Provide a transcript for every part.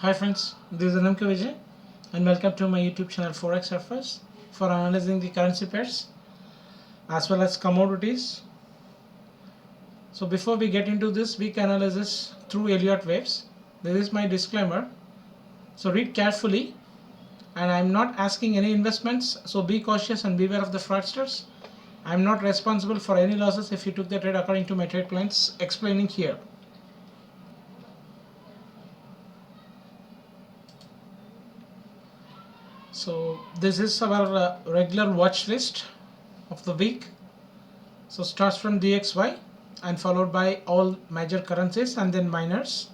Hi friends, this is Anamka Vijay and welcome to my YouTube channel Forex Surfers for analyzing the currency pairs as well as commodities. So before we get into this week analysis through Elliott waves, this is my disclaimer. So read carefully, and I am not asking any investments, so be cautious and beware of the fraudsters. I am not responsible for any losses if you took the trade according to my trade plans explaining here. So this is our regular watch list of the week. So starts from DXY and followed by all major currencies and then minors.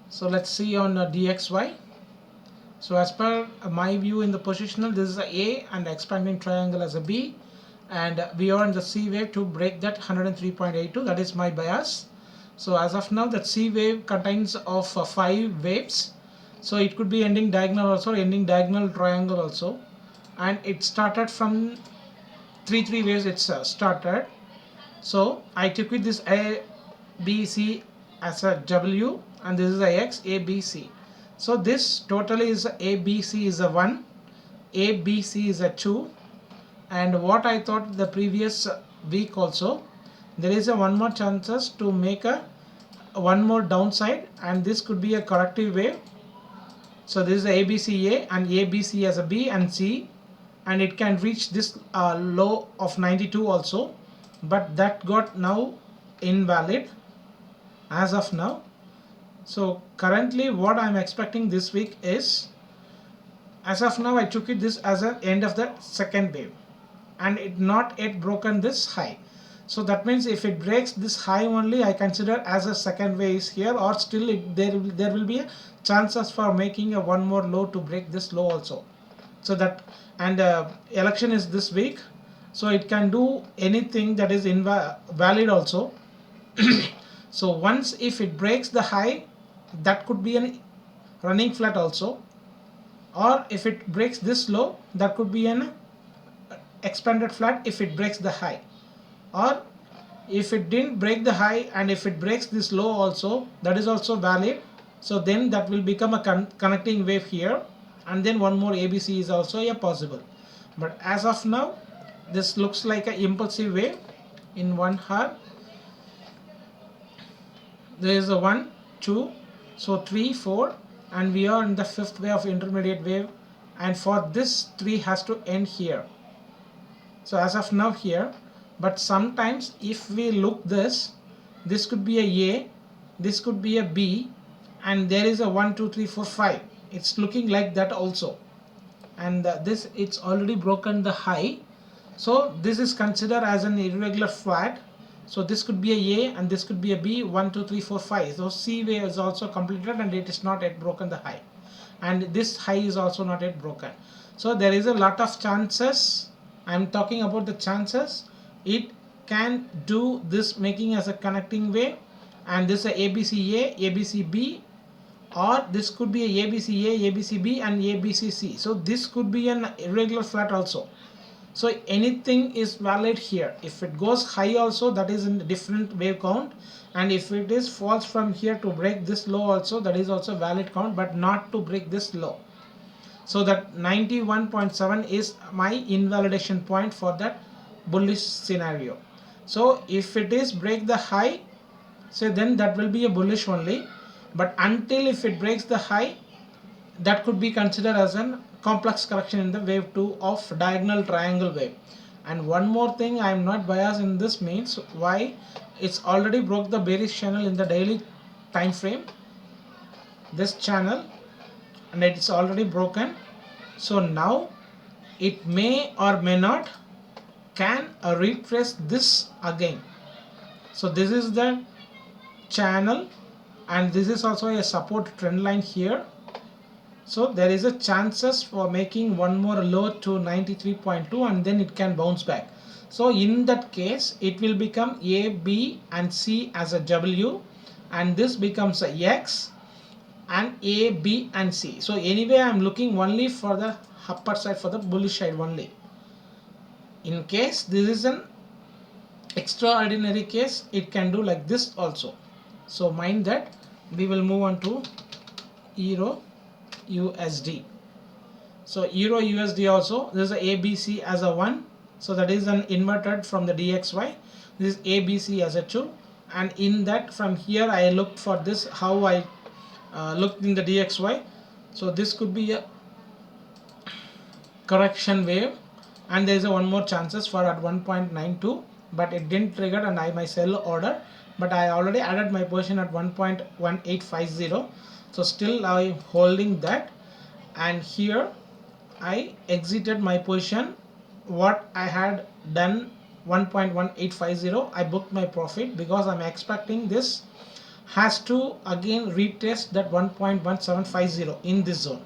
So let's see on DXY. So as per my view in the positional, this is a A and expanding triangle as a B, and we are in the C wave to break that 103.82. That is my bias. So as of now, that C wave contains of 5 waves. So it could be ending diagonal also, ending diagonal triangle also, and it started from three waves. It's started. So I took with this A, B, C as a W, and this is a X, A, B, C. So this totally is A, B, C is a 1, A, B, C is a 2, and what I thought the previous week also, there is a one more chances to make a one more downside, and this could be a corrective wave. So this is ABCA and ABC as a B and C, and it can reach this low of 92 also, but that got now invalid as of now. So currently what I'm expecting this week is, as of now I took it this as an end of the second wave, and it not yet broken this high. So that means if it breaks this high only, I consider as a second wave is here, or still there will be a chances for making a one more low to break this low also. So that, and election is this week, so it can do anything that is valid also. So once if it breaks the high, that could be an running flat also, or if it breaks this low, that could be an expanded flat if it breaks the high, or if it didn't break the high and if it breaks this low also, that is also valid. So then that will become a connecting wave here, and then one more ABC is also a possible. But as of now, this looks like an impulsive wave in 1 hour. There is a 1, 2, so 3, 4, and we are in the 5th wave of intermediate wave, and for this 3 has to end here. So as of now here, but sometimes if we look this could be a, this could be a B, and there is a 1, 2, 3, 4, 5. It's looking like that also, and this it's already broken the high. So this is considered as an irregular flat. So this could be a and this could be a B, 1, 2, 3, 4, 5. So C wave is also completed and it is not yet broken the high, and this high is also not yet broken. So there is a lot of chances. I'm talking about the chances it can do this, making as a connecting wave, and this is ABCA, ABCB, or this could be a ABCA, ABCB and ABCC. So this could be an irregular flat also. So anything is valid here. If it goes high also, that is in different wave count, and if it is falls from here to break this low also, that is also valid count, but not to break this low. So that 91.7 is my invalidation point for that bullish scenario. So if it is break the high, so then that will be a bullish only, but until if it breaks the high, that could be considered as an complex correction in the wave 2 of diagonal triangle wave. And one more thing, I am not biased in this means why, it's already broke the bearish channel in the daily time frame, this channel, and it's already broken. So now it may or may not can retrace this again. So this is the channel, and this is also a support trend line here. So there is a chances for making one more low to 93.2, and then it can bounce back. So in that case, it will become A, B and C as a W, and this becomes a X, and A, B and C. So anyway, I am looking only for the upper side, for the bullish side only. In case this is an extraordinary case, it can do like this also. So mind that. We will move on to Euro USD. So Euro USD also, this is a ABC as a 1, so that is an inverted from the DXY. This is ABC as a 2, and in that from here I looked for this, how I looked in the DXY. So this could be a correction wave, and there is a one more chances for at 1.92, but it didn't trigger and I my sell order, but I already added my position at 1.1850. so still I'm holding that, and here I exited my position. What I had done 1.1850, I booked my profit because I'm expecting this has to again retest that 1.1750 in this zone.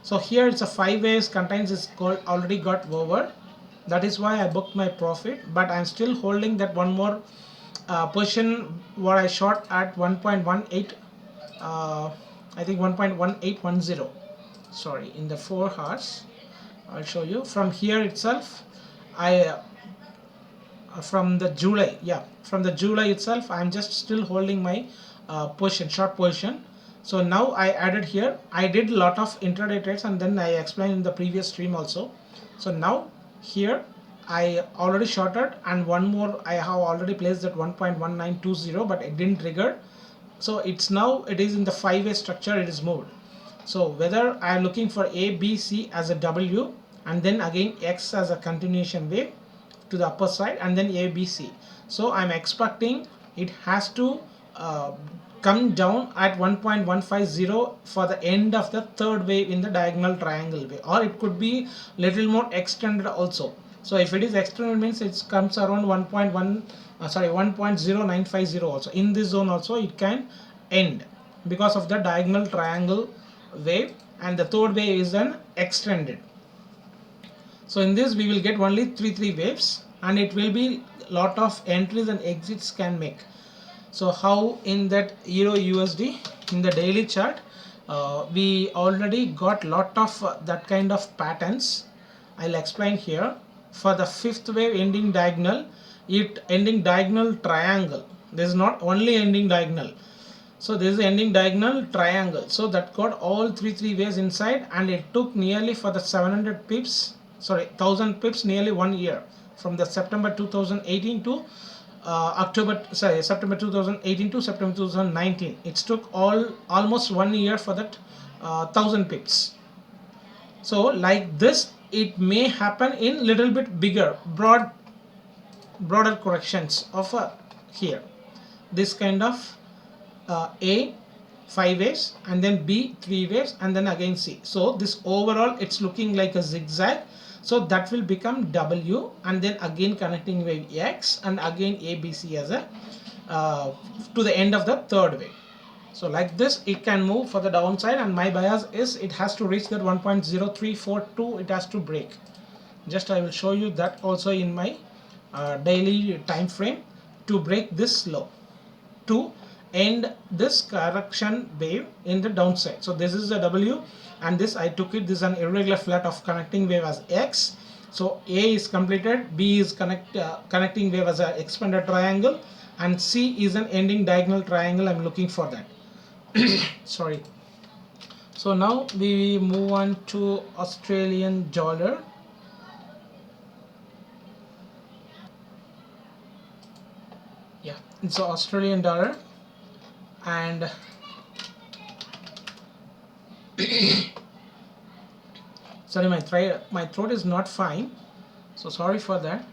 So here it's a 5 waves contains is called already got over. That is why I booked my profit, but I'm still holding that one more position what I short at 1.18, I think 1.1810. Sorry, in the 4 hours I'll show you from here itself. I from the July, from the July itself I'm just still holding my position, short position. So now I added here, I did a lot of intraday trades, and then I explained in the previous stream also. So now here I already shorted, and one more I have already placed at 1.1920, but it didn't trigger. So it's now it is in the 5-way structure, it is moved. So whether I am looking for A, B, C as a W, and then again X as a continuation wave to the upper side, and then A, B, C. So I'm expecting it has to come down at 1.150 for the end of the third wave in the diagonal triangle wave, or it could be little more extended also. So if it is extended means it comes around 1.0950 also. In this zone also it can end because of the diagonal triangle wave, and the third wave is an extended. So in this we will get only 3 waves, and it will be lot of entries and exits can make. So how in that Euro USD in the daily chart we already got lot of that kind of patterns. I'll explain here. For the 5th wave ending diagonal, it ending diagonal triangle. This is not only ending diagonal. So this is ending diagonal triangle. So that got all three waves inside, and it took nearly for the 700 pips, sorry 1000 pips, nearly 1 year from the September 2018 to September 2018 to September 2019. It took almost 1 year for that 1000 pips. So like this it may happen in little bit bigger broader corrections of here this kind of A 5 waves, and then B 3 waves, and then again C. So this overall it's looking like a zigzag. So that will become W, and then again connecting wave X, and again ABC as a to the end of the third wave. So like this it can move for the downside, and my bias is it has to reach that 1.0342, it has to break. Just I will show you that also in my daily time frame to break this low to end this correction wave in the downside. So this is a W, and this I took it, this is an irregular flat of connecting wave as X. So A is completed, B is connecting wave as a expanded triangle, and C is an ending diagonal triangle. I'm looking for that. Sorry. So now we move on to Australian dollar. Yeah, it's Australian dollar, and sorry, my throat is not fine, so sorry for that.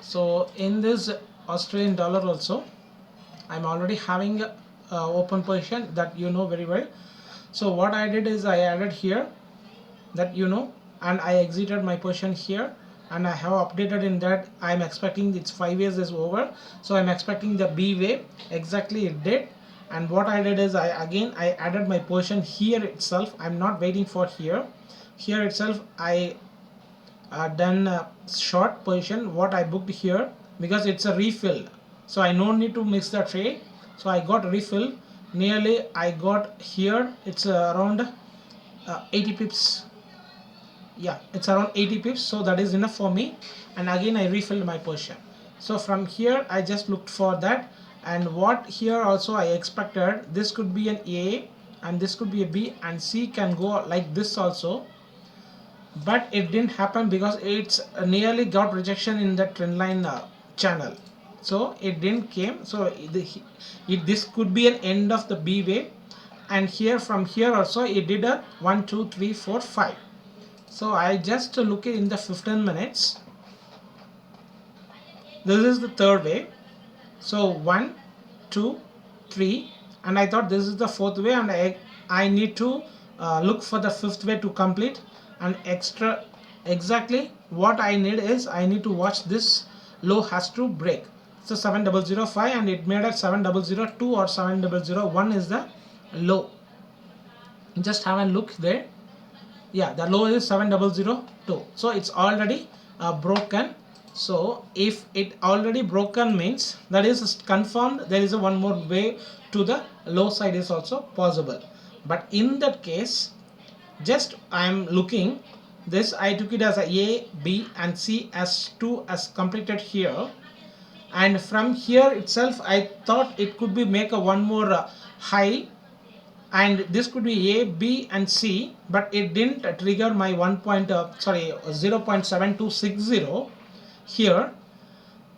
So in this Australian dollar also I'm already having open position, that you know very well. So what I did is I added here, that you know, and I exited my position here, and I have updated in that I'm expecting its 5 years is over, so I'm expecting the B wave. Exactly it did. And what I did is I added my position here itself. I'm not waiting for here itself. I done a short position what I booked here, because it's a refill, so I no need to mix the trade. So I got refill, nearly I got here, it's around 80 pips. Yeah, it's around 80 pips, so that is enough for me, and again I refilled my position. So from here I just looked for that, and what here also I expected this could be an A, and this could be a B, and C can go like this also, but it didn't happen because it's nearly got rejection in the trend line channel, so it didn't came. So this could be an end of the B wave, and here from here also it did a 1 2 3 4 5. So I just look in the 15 minutes. This is the third wave. So 1 2 3, and I thought this is the fourth wave, and I need to look for the fifth wave to complete. And exactly what I need is I need to watch this low has to break. So 7005, and it made at 7002 or 7001 is the low. Just have a look there. Yeah, the low is 7002, so it's already broken. So if it already broken means that is confirmed there is a one more way to the low side is also possible. But in that case, just I am looking this, I took it as a B and C as 2 as completed here, and from here itself I thought it could be make a one more high, and this could be A, B and C, but it didn't trigger my 0.7260 here,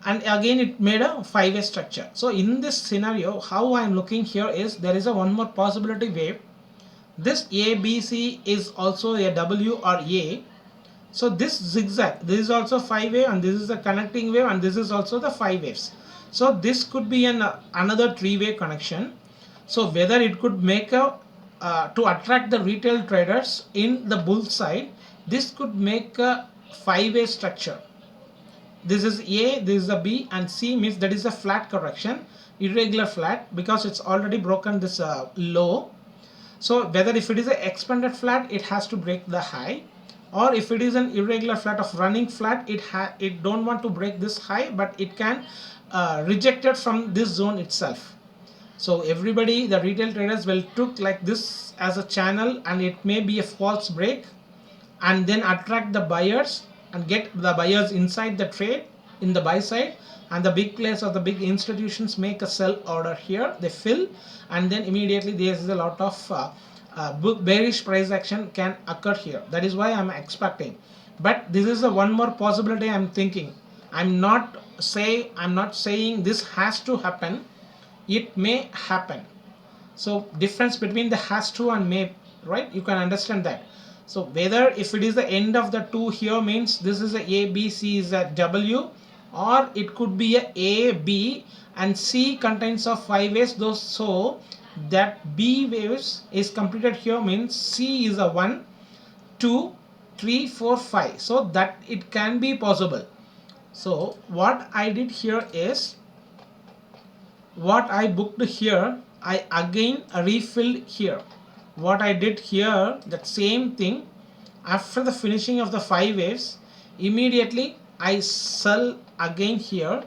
and again it made a 5-way structure. So in this scenario, how I am looking here is there is a one more possibility wave. This ABC is also a W or A. So this zigzag, this is also 5-way, and this is a connecting wave, and this is also the 5 waves. So this could be another 3-way connection. So whether it could make a to attract the retail traders in the bull side, this could make a 5-way structure. This is A, this is a B, and C means that is a flat correction, irregular flat, because it's already broken this low. So whether if it is an expanded flat, it has to break the high, or if it is an irregular flat of running flat, it don't want to break this high, but it can reject it from this zone itself. So everybody, the retail traders will took like this as a channel, and it may be a false break, and then attract the buyers and get the buyers inside the trade in the buy side, and the big players or the big institutions make a sell order here, they fill, and then immediately there is a lot of bearish price action can occur here. That is why I'm expecting. But this is the one more possibility I'm thinking. I'm not saying this has to happen. It may happen. So difference between the has to and may, right? You can understand that. So whether if it is the end of the 2 here means this is a B, C is a W, or it could be a B and C contains of 5 waves. Those, so that B waves is completed here means C is a 1 2 3 4 5, so that it can be possible. So what I did here is, what I booked here, I again refilled here. What I did here, that same thing, after the finishing of the 5 waves, immediately I sell again here,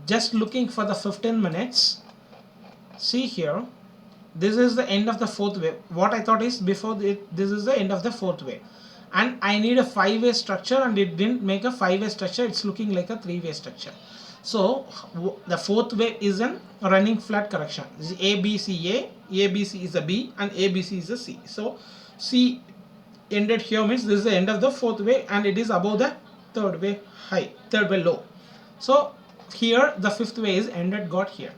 just looking for the 15 minutes. See here, this is the end of the 4th wave. What I thought is before this is the end of the 4th wave, and I need a 5-way structure, and it didn't make a 5-way structure, it's looking like a 3-way structure. So the 4th wave is a running flat correction. This is ABC is a B, and ABC is a C. So C ended here means this is the end of the 4th wave, and it is above the 3rd wave high, 3rd wave low. So here the 5th wave is ended, got here,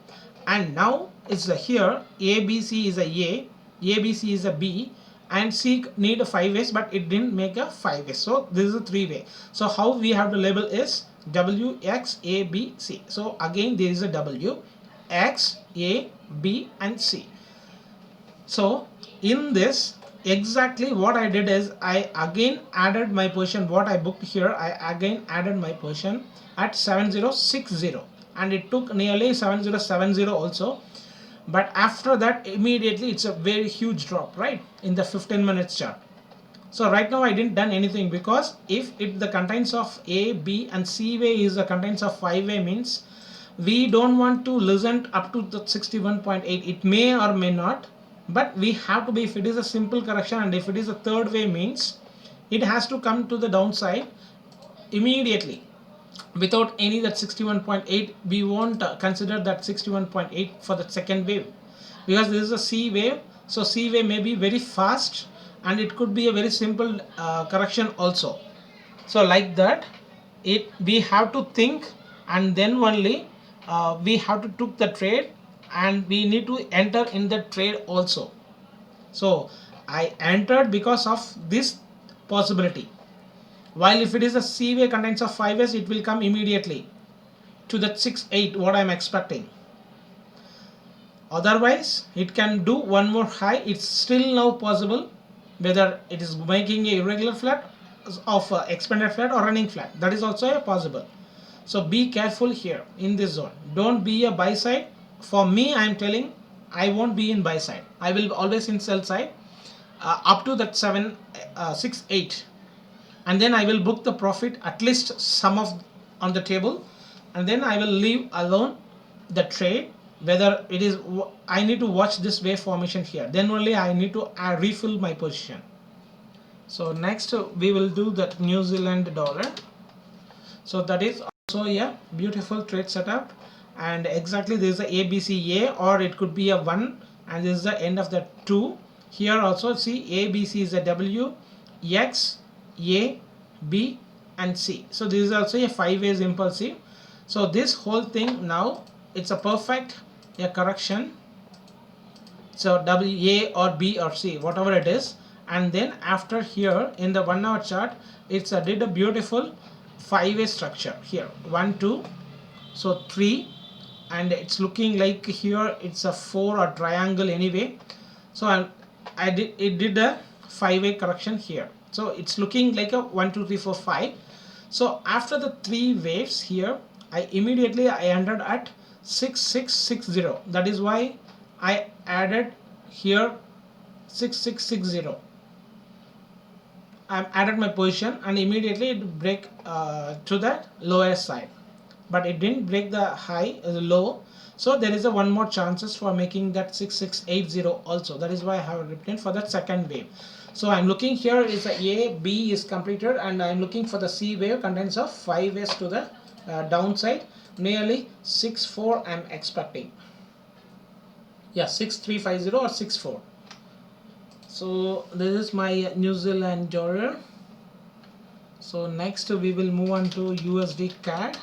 and now it's here ABC is a ABC is a B, and C need a 5 ways, but it didn't make a 5 way. So this is a 3-way. So how we have to label is W, X, A, B, C. So again there is a W, X, A, B and C. So in this, exactly what I did is I again added my position. What I booked here, I again added my position at 7060, and it took nearly 7070 also. But after that, immediately it's a very huge drop, right, in the 15 minutes chart. So right now I didn't done anything, because if the contents of A, B and C way is the contents of 5-way means we don't want to listen up to the 61.8. It may or may not, but we have to be, if it is a simple correction and if it is a 3rd way means it has to come to the downside immediately. Without any that 61.8, we won't consider that 61.8 for the 2nd wave, because this is a C wave, So C wave may be very fast, and it could be a very simple correction also. So like that, we have to think, and then only we have to took the trade, and we need to enter in the trade also. So I entered because of this possibility. While if it is a C wave contains of 5s, it will come immediately to that 6-8 what I am expecting. Otherwise, it can do one more high. It's still now possible whether it is making a irregular flat of expanded flat or running flat. That is also a possible. So be careful here in this zone. Don't be a buy side. For me, I am telling I won't be in buy side. I will always in sell side up to that 6 8, and then I will book the profit at least some of on the table, and then I will leave alone the trade. Whether it is I need to watch this wave formation here, then only I need to refill my position. So next we will do that New Zealand dollar. So that is also a beautiful trade setup, and exactly this is a ABCA, or it could be a 1, and this is the end of the 2. Here also see ABC is a W, X, A, B and C. So this is also a 5 ways impulsive. So this whole thing now it's a perfect correction. So W, A or B or C, whatever it is, and then after here in the 1 hour chart, it's did a beautiful 5-way structure here, 1 2, so 3, and it's looking like here it's a 4 or triangle anyway. So it did a 5-way correction here. So it's looking like a 1 2 3 4 5. So after the 3 waves here, I entered at 6660. That is why I added here 6660. I added my position, and immediately it break to the lower side, but it didn't break the high, the low. So there is a one more chances for making that 6680 also. That is why I have written for that second wave. So I'm looking here is a B is completed, and I'm looking for the C wave contains of 5 ways to the downside, nearly 64 I'm expecting. Yeah, 6350 or 64. So this is my New Zealand dollar. So next we will move on to USD CAD.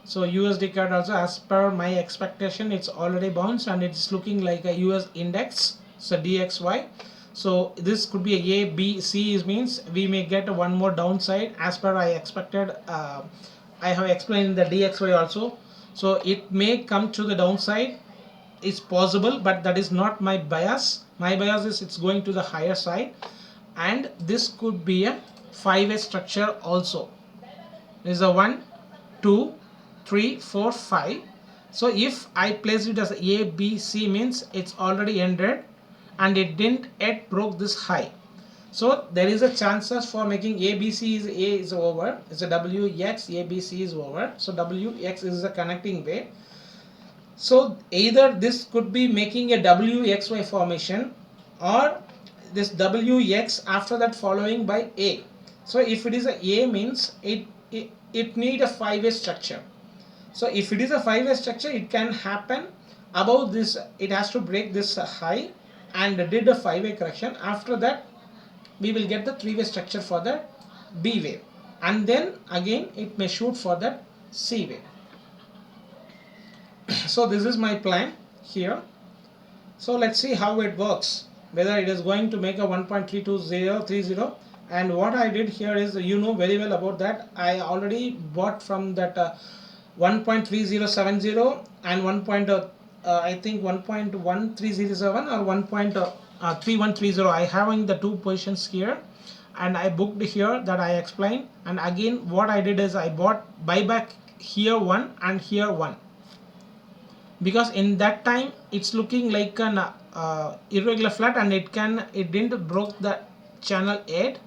So USD CAD also, as per my expectation, it's already bounced and it's looking like a US index, so DXY. So this could be a B, C means we may get one more downside as per I expected. I have explained the DXY also. So it may come to the downside. It's possible, but that is not my bias. My bias is it's going to the higher side, and this could be a 5-way structure also. This is a 1 2 3 4 5. So if I place it as A B C means it's already ended and it didn't yet broke this high. So there is a chances for making ABC is A is over. It's a WX, ABC is over. So WX is a connecting wave. So either this could be making a WXY formation, or this WX after that following by A. So if it is a means it need a 5-way structure. So if it is a 5-way structure, it can happen above this. It has to break this high and did a 5-way correction. After that we will get the 3-way structure for the B wave, and then again it may shoot for that C wave. So this is my plan here. So let's see how it works, whether it is going to make a 1.32030. And what I did here is, you know very well about that, I already bought from that 1.3070 and 1. I think 1.1307 or 1.3130. I having the two positions here, and I booked here that I explained. And again what I did is I bought buyback here 1 and here 1, because in that time it's looking like an irregular flat, and it didn't broke the channel 8.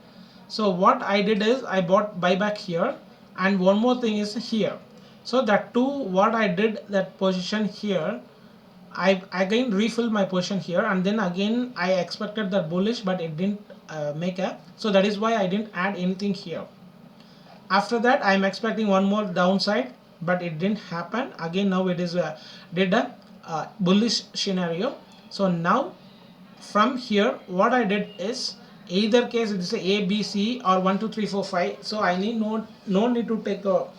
So what I did is I bought buyback here, and one more thing is here. So that two, what I did that position here, I again refilled my position here, and then again I expected that bullish, but it didn't make a. So that is why I didn't add anything here. After that I am expecting one more downside, but it didn't happen. Again now it is did a bullish scenario. So now from here what I did is, either case it is A, B, C or 1, 2, 3, 4, 5. So I need no need to take a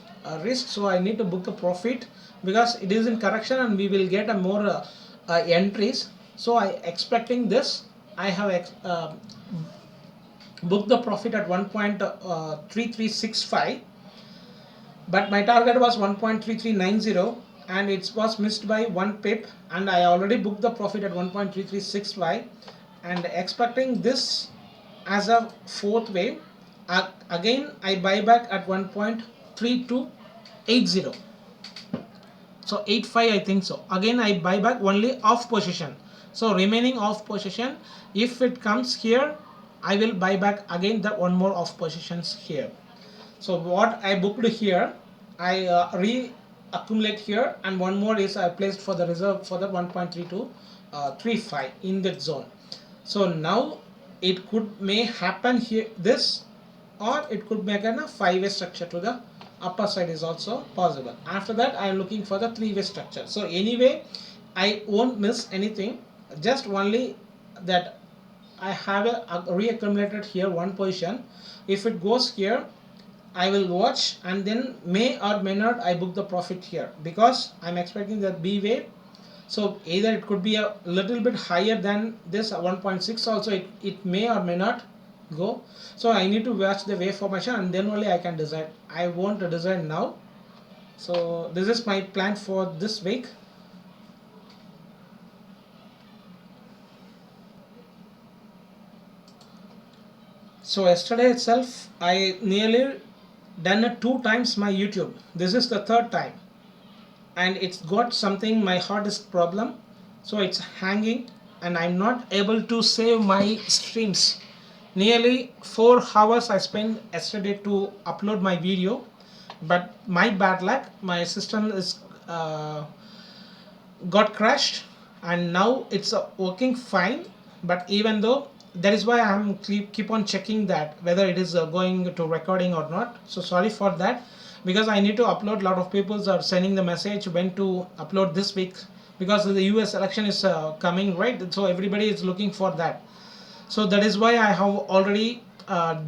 risk. So I need to book a profit because it is in correction and we will get a more entries. So I expecting this. I have booked the profit at 1.3365, but my target was 1.3390 and it was missed by 1 pip, and I already booked the profit at 1.3365 and expecting this as a fourth wave. Again I buy back at 1.3280, so 85 I think. So again I buy back only off position, so remaining off position, if it comes here I will buy back again the one more off positions here. So what I booked here, I re-accumulate here, and one more is I placed for the reserve for the 1.3235 in that zone. So now it could may happen here this, or it could make a 5-way structure to the upper side is also possible. After that I am looking for the 3-way structure. So anyway I won't miss anything, just only that I have a re-accumulated here one position. If it goes here I will watch, and then may or may not I book the profit here because I'm expecting the B wave. So either it could be a little bit higher than this 1.6 also, it may or may not go. So I need to watch the wave formation and then only I can decide. I won't decide now. So this is my plan for this week. So yesterday itself I nearly done it 2 times my YouTube. This is the 3rd time, and it's got something my hard disk problem, so it's hanging and I'm not able to save my streams. Nearly 4 hours I spent yesterday to upload my video, but my bad luck, my system is got crashed and now it's working fine. But even though, that is why I am keep on checking that whether it is going to recording or not. So sorry for that, because I need to upload. A lot of people are sending the message when to upload this week, because the US election is coming, right? So everybody is looking for that. So that is why I have already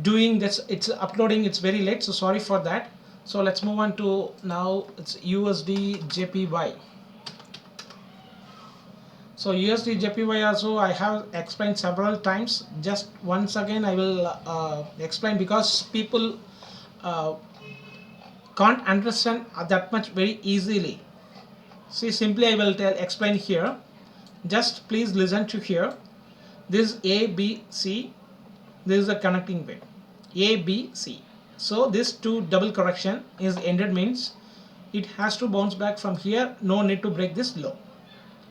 doing this. It's uploading, it's very late, so sorry for that. So let's move on to now. It's USD JPY. So USD JPY also I have explained several times. Just once again I will explain, because people can't understand that much very easily. See, simply I will explain here. Just please listen to here. This A, B, C. This is a connecting wave. A, B, C. So this 2 double correction is ended, means it has to bounce back from here. No need to break this low.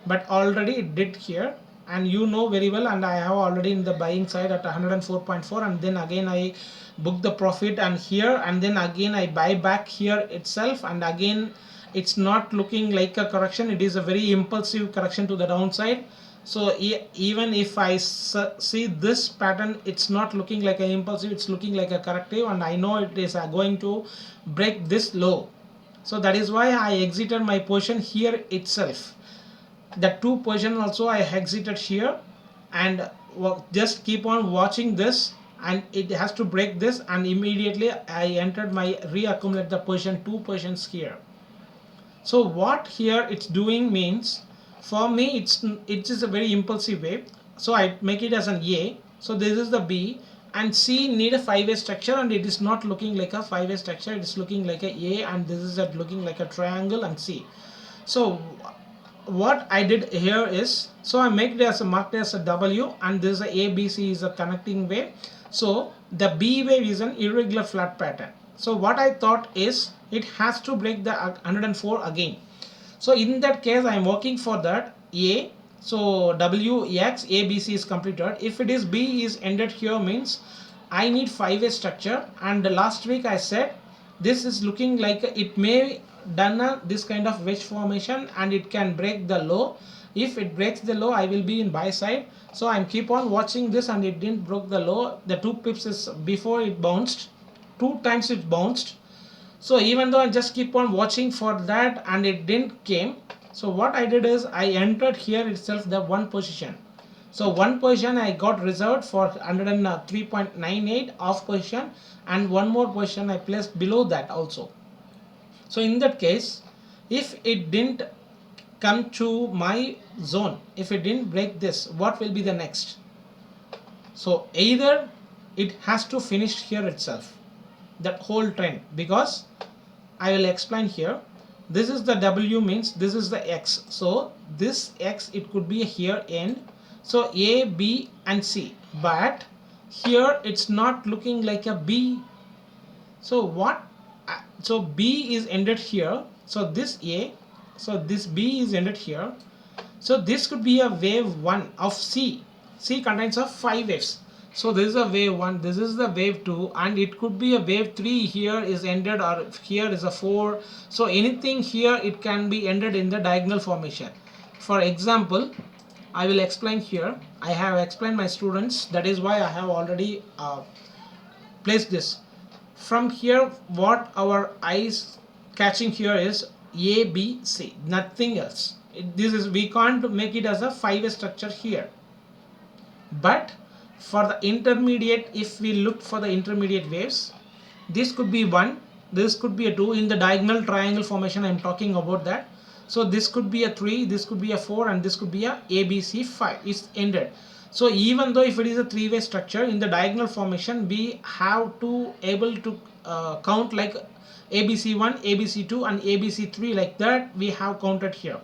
But already it did here, and you know very well, and I have already in the buying side at 104.4, and then again I book the profit and here, and then again I buy back here itself, and again it's not looking like a correction. It is a very impulsive correction to the downside. So even if I see this pattern, it's not looking like an impulsive, it's looking like a corrective, and I know it is going to break this low. So that is why I exited my position here itself. The 2 position also I exited here, and just keep on watching this, and it has to break this, and immediately I entered my reaccumulate the position 2 positions here. So what here it's doing means, for me it is a very impulsive wave, so I make it as an A. So this is the B, and C need a 5-way structure, and it is not looking like a 5-way structure, it is looking like a A, and this is looking like a triangle, and C. So what I did here is, so I make it as a marked as a W, and this is a ABC is a connecting wave. So the B wave is an irregular flat pattern. So what I thought is it has to break the 104 again. So in that case I am working for that A. So WX ABC is completed. If it is B is ended here, means I need 5-way structure, and last week I said this is looking like it may done this kind of wedge formation, and it can break the low. If it breaks the low, I will be in buy side. So I'm keep on watching this, and it didn't broke the low. The 2 pips is before it bounced 2 times, it bounced. So even though I just keep on watching for that, and it didn't came, so what I did is I entered here itself the 1 position. So one position I got reserved for 103.98 off position, and one more position I placed below that also. So in that case, if it didn't come to my zone, if it didn't break this, what will be the next? So either it has to finish here itself, that whole trend, because I will explain here. This is the W, means this is the X. So this X, it could be here end. So A, B and C, but here it's not looking like a B. So what? So B is ended here. So this A, so this B is ended here. So this could be a wave 1 of C. C contains of 5 waves. So this is a wave 1, this is the wave 2, and it could be a wave 3 here is ended, or here is a 4. So anything here, it can be ended in the diagonal formation. For example, I will explain here. I have explained my students, that is why I have already placed this. From here, what our eyes catching here is A, B, C, nothing else. This is, we can't make it as a 5-way structure here. But for the intermediate, if we look for the intermediate waves, this could be 1, this could be a 2. In the diagonal triangle formation I am talking about that. So this could be a 3, this could be a 4, and this could be a ABC 5 is ended. So even though if it is a 3-way structure, in the diagonal formation we have to able to count like ABC1, ABC2 and ABC3, like that we have counted here.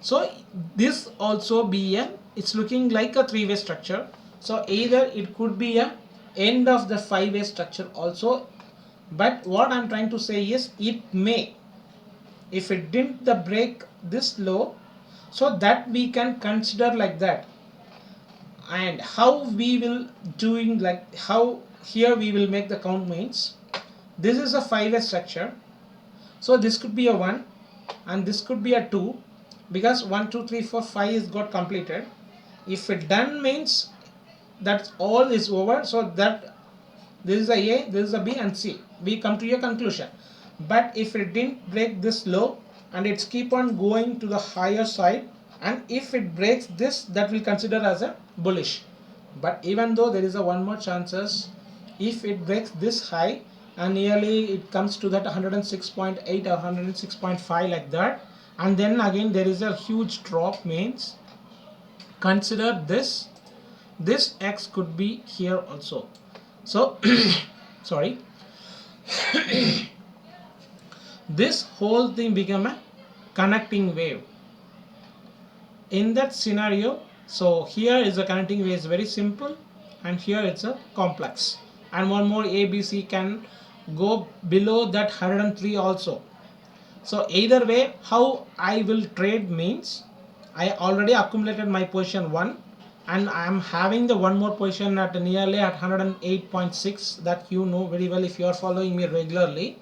So this also be a, it's looking like a 3-way structure. So either it could be a end of the 5-way structure also, but what I'm trying to say is, it may, if it didn't the break this low, so that we can consider like that. And how we will doing, like how here we will make the count means, this is a 5-way structure. So this could be a 1 and this could be a 2, because 1, 2, 3, 4, 5 is got completed. If it done means that's all is over. So that this is a, this is a B and C. We come to a conclusion. But if it didn't break this low and it's keep on going to the higher side, and if it breaks this, that will consider as a bullish. But even though there is a one more chances, if it breaks this high and nearly it comes to that 106.8 or 106.5 like that, and then again there is a huge drop, means consider this X could be here also. So sorry, this whole thing become a connecting wave. In that scenario, so here is a connecting wave is very simple, and here it's a complex, and one more ABC can go below that 103 also. So either way, how I will trade means, I already accumulated my position 1, and I am having the one more position at nearly at 108.6, that you know very well if you are following me regularly.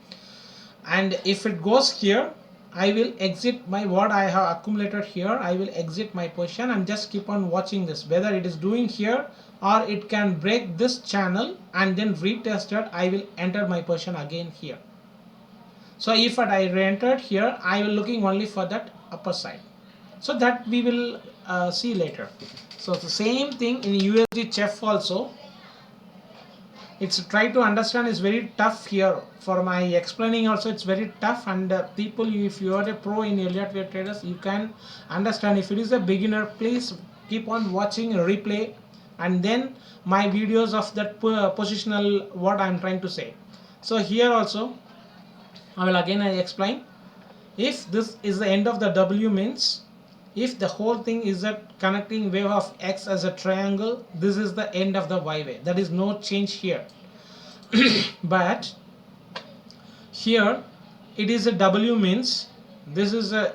And if it goes here, I will exit my what I have accumulated here. I will exit my position and just keep on watching this, whether it is doing here or it can break this channel and then retest it. I will enter my position again here. So if I re-entered here, I will looking only for that upper side. So that we will see later. So the same thing in USD CHF also. It's try to understand is very tough here. For my explaining also, it's very tough, and people, if you are a pro in Elliott Wave Traders, you can understand. If it is a beginner, please keep on watching a replay and then my videos of that positional what I'm trying to say. So here also I will again explain. If this is the end of the W, means if the whole thing is a connecting wave of X as a triangle, this is the end of the Y wave. There is no change here. But here it is a W, means this is a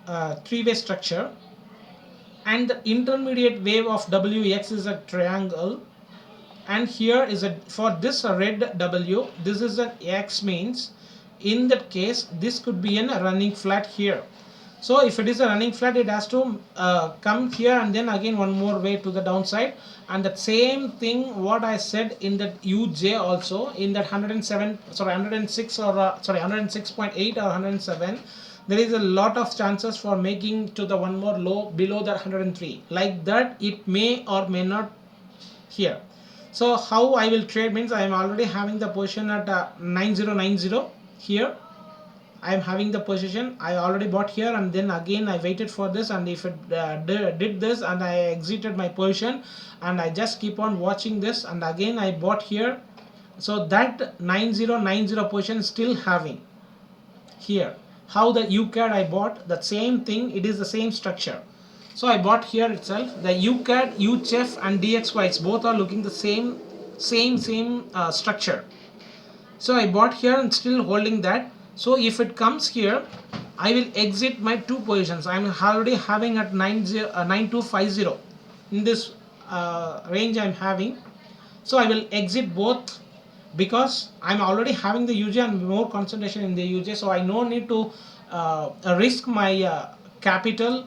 3-way structure, and the intermediate wave of WX is a triangle, and here is a, for this a red W, this is an X, means in that case this could be a running flat here. So if it is a running flat, it has to come here and then again one more way to the downside. And that same thing what I said in that UJ also, in that 106 or 106.8 or 107, there is a lot of chances for making to the one more low below the 103. Like that, it may or may not here. So how I will trade means I am already having the position at 9090 here. I am having the position I already bought here, and then again I waited for this, and if it did this and I exited my position, and I just keep on watching this, and again I bought here. So that 9090 position still having here. How the UCAD I bought, the same thing, it is the same structure. So I bought here itself the UCAD, UCHEF and DXYs both are looking the same structure. So I bought here and still holding that. So if it comes here, I will exit my two positions. I am already having at 9250 in this range I am having. So I will exit both because I'm already having the UJ and more concentration in the UJ, so I no need to risk my capital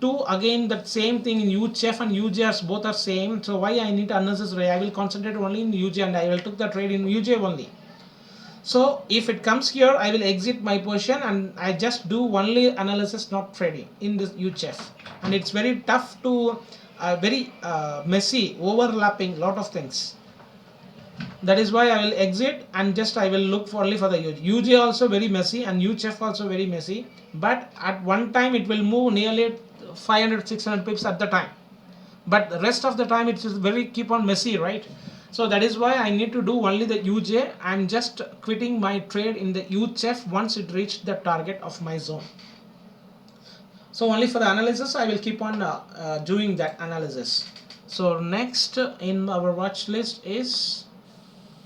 to again that same thing in UCHEF and UJs both are same. So why I need unnecessary? I will concentrate only in UJ and I will took the trade in UJ only. So if it comes here, I will exit my position and I just do only analysis, not trading in this UCHEF. And it's very tough to very messy, overlapping lot of things. That is why I will exit and just I will look for only for the UJ. UJ also very messy and UCHEF also very messy. But at one time it will move nearly 500-600 pips at the time. But the rest of the time it is very keep on messy, right? So that is why I need to do only the UJ. I'm just quitting my trade in the UCHEF once it reached the target of my zone. So only for the analysis I will keep on doing that analysis. So next in our watch list is,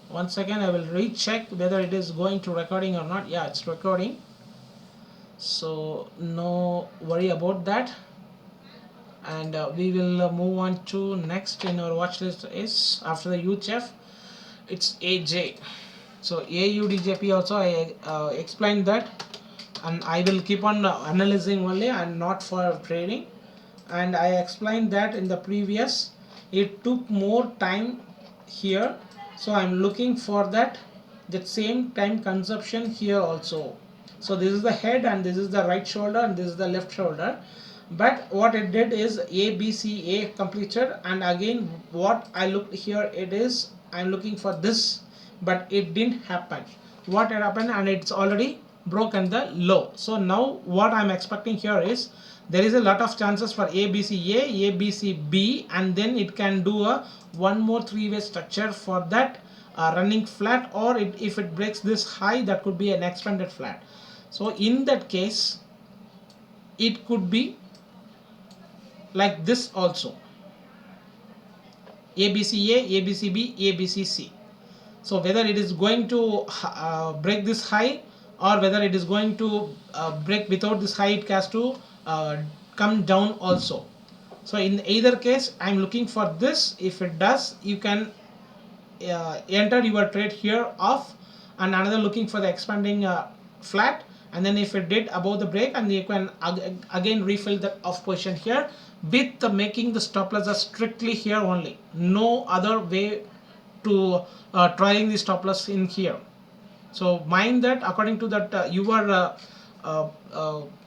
once again I will recheck whether it is going to recording or not. Yeah, it's recording, so no worry about that. And we will move on to next in our watch list is after the UCHEF, it's AJ. So AUDJP also I explained that, and I will keep on analyzing only and not for trading. And I explained that in the previous, it took more time here, so I'm looking for that same time consumption here also. So this is the head and this is the right shoulder and this is the left shoulder. But what it did is ABCA completed, and again what I looked here, it is I'm looking for this, but it didn't happen. What had happened, and it's already broken the low. So now what I'm expecting here is there is a lot of chances for ABCA, ABCB, and then it can do a one more three-way structure for that running flat, or if it breaks this high, that could be an expanded flat. So in that case it could be like this also, ABCA, ABCB, ABCC. So whether it is going to break this high, or whether it is going to break without this high, it has to come down also. So in either case I'm looking for this. If it does, you can enter your trade here off, and another looking for the expanding flat, and then if it did above the break, and you can again refill the off position here with making the stop loss strictly here only, no other way to trying the stop loss in here. So mind that according to that your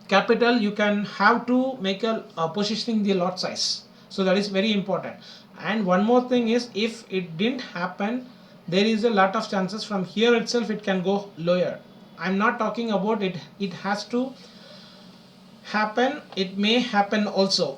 capital, you can have to make a positioning the lot size. So that is very important. And one more thing is, if it didn't happen, there is a lot of chances from here itself it can go lower. I'm not talking about it has to happen, it may happen also.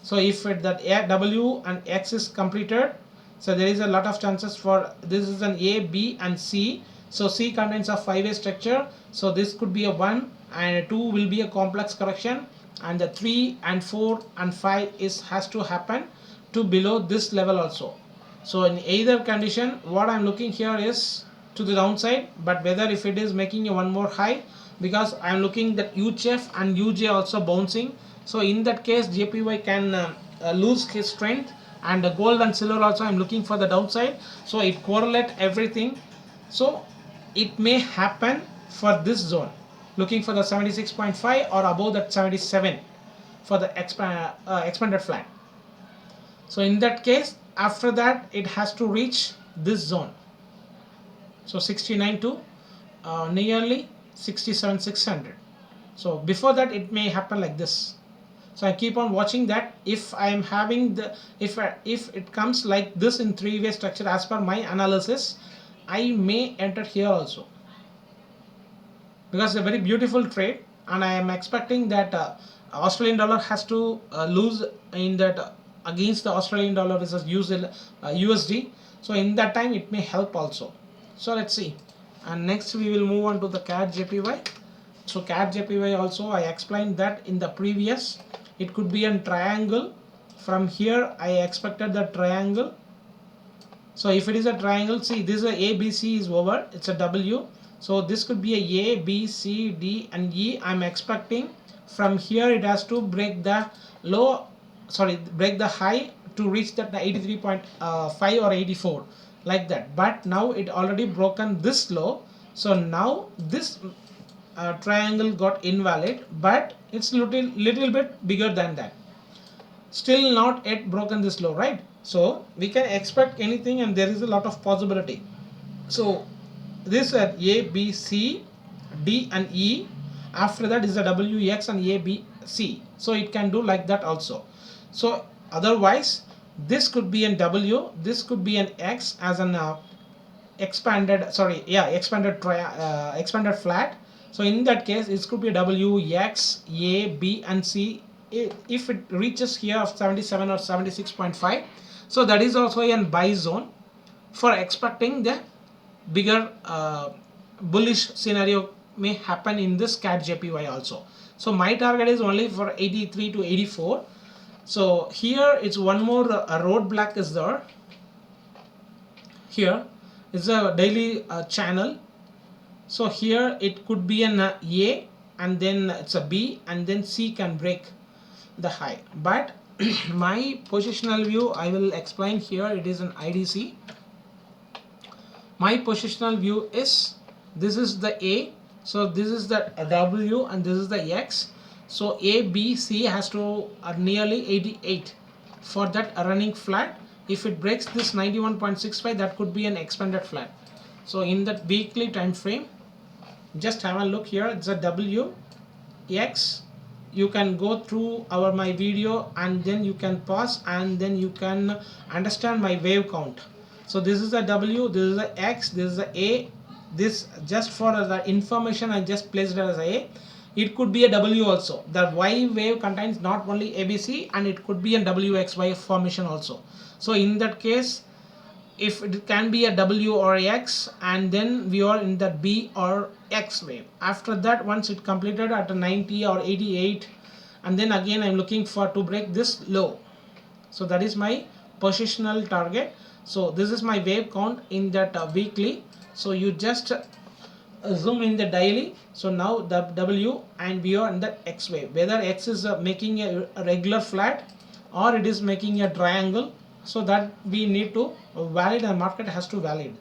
So if that W and X is completed, so there is a lot of chances for this is an A, B and C. So C contains a five-way structure, so this could be a 1, and 2 will be a complex correction, and the 3 and 4 and 5 has to happen to below this level also. So in either condition, what I'm looking here is to the downside, but whether if it is making a one more high, because I'm looking that UCHEF and UJ also bouncing. So in that case JPY can lose his strength, and the gold and silver also I'm looking for the downside. So it correlate everything. So it may happen for this zone, looking for the 76.5 or above that 77 for the expanded flat. So in that case, after that it has to reach this zone. So 69 to nearly 67,600. So before that it may happen like this. So I keep on watching that. If I am having the, if it comes like this in three-way structure as per my analysis, I may enter here also, because it's a very beautiful trade, and I am expecting that Australian dollar has to lose in that against the Australian dollar versus USD. So in that time it may help also. So let's see. And next we will move on to the CAD JPY. So CAD JPY also I explained that in the previous. It could be a triangle. From here I expected the triangle. So if it is a triangle, see this is a ABC is over, it's a W. So this could be a B, C, D and E. I'm expecting from here it has to break the low, break the high to reach that 83.5 or 84, like that. But now it already broken this low. So now this triangle got invalid, but it's little bit bigger than that. Still not yet broken this low, right? So we can expect anything, and there is a lot of possibility. So this at A, B, C, D and E. After that is a W, X and A, B, C. So it can do like that also. So otherwise this could be an W, this could be an X as an expanded flat. So in that case it could be W, X, A, B and C. If it reaches here of 77 or 76.5, so that is also a buy zone for expecting the bigger bullish scenario may happen in this CAD JPY also. So my target is only for 83 to 84. So here it's one more roadblock is there. Here is a daily channel. So here it could be an A, and then it's a B, and then C can break the high. But my positional view I will explain here. It is an IDC. My positional view is, this is the A, so this is the W and this is the X. So A, B, C has to nearly 88 for that running flat. If it breaks this 91.65, that could be an expanded flat. So in that weekly time frame, just have a look here. It's a W, X. You can go through my video, and then you can pause, and then you can understand my wave count. So this is a W, this is a X, this is a A. This just for the information I just placed it as A. It could be a W also. The Y wave contains not only ABC, and it could be a WXY formation also. So in that case, if it can be a W or X, and then we are in the B or X wave. After that, once it completed at a 90 or 88, and then again I'm looking for to break this low. So that is my positional target. So this is my wave count in that weekly. So you just zoom in the daily. So now the W, and we are in the X wave. Whether X is making a regular flat or it is making a triangle, so that we need to valid, and market has to valid.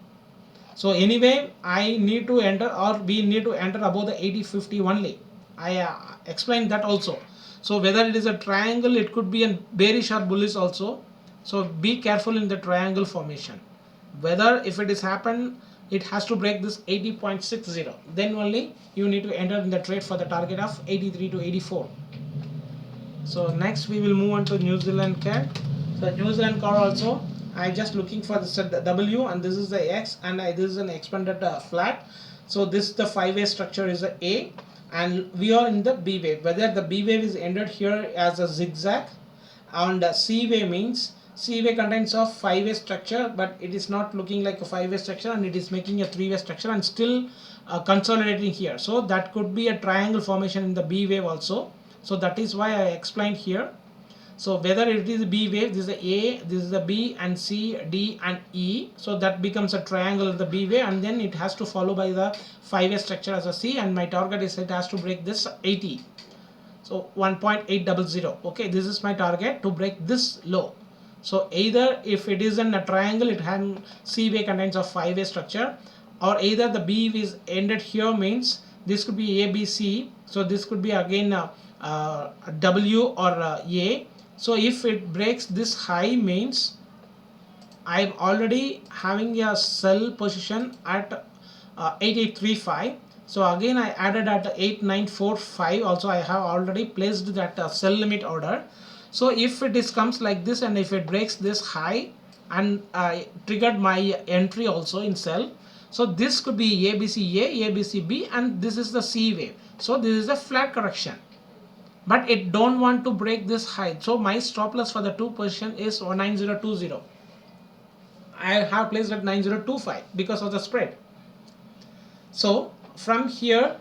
So anyway I need to enter, or we need to enter above the 80-50 only. I explained that also. So whether it is a triangle, it could be a bearish or bullish also. So be careful in the triangle formation. Whether if it is happened, it has to break this 80.60, then only you need to enter in the trade for the target of 83 to 84. So next we will move on to New Zealand CAD. So New Zealand CAD also, I just looking for the W, and this is the X, and this is an expanded flat. So this the 5-way structure is A, and we are in the B wave. Whether the B wave is ended here as a zigzag, and C wave means C wave contains of 5-way structure, but it is not looking like a 5-way structure, and it is making a 3-way structure and still consolidating here. So that could be a triangle formation in the B wave also. So that is why I explained here. So whether it is B wave, this is the A, this is the B, and C, D and E. So that becomes a triangle in the B wave, and then it has to follow by the 5-way structure as a C, and my target is it has to break this 80. So 1.800. Okay, this is my target to break this low. So either if it is in a triangle, it has C wave contains a 5-way structure, or either the B is ended here, means this could be A, B, C. So this could be again a W or A. So if it breaks this high, means I'm already having a sell position at 8835. So again I added at 8945. Also I have already placed that sell limit order. So if it is comes like this and if it breaks this high, and I triggered my entry also in sell. So this could be ABCA, ABCB, and this is the C wave. So this is a flat correction, but it don't want to break this high. So my stop loss for the two position is 9020. I have placed at 9025 because of the spread. So from here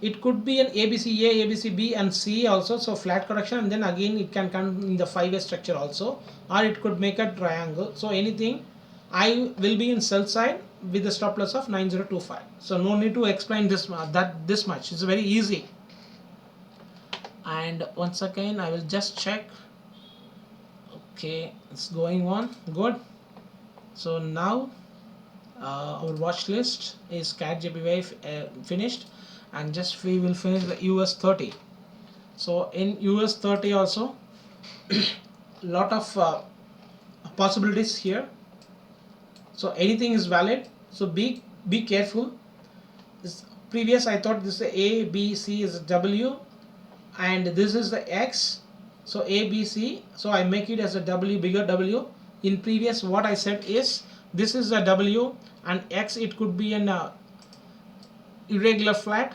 it could be an ABCA, ABCB and C also, so flat correction, and then again it can come in the 5-way structure also, or it could make a triangle. So anything, I will be in sell side with the stop loss of 9025. So no need to explain this much. It's very easy. And once again I will just check. Okay, it's going on good. So now our watch list is CAD JPY finished, and just we will finish the US 30. So in US 30 also lot of possibilities here. So anything is valid, so be careful. This previous I thought this A, B, C is W, and this is the X. So A, B, C, so I make it as a W, bigger W. In previous what I said is this is a W, and X it could be an irregular flat.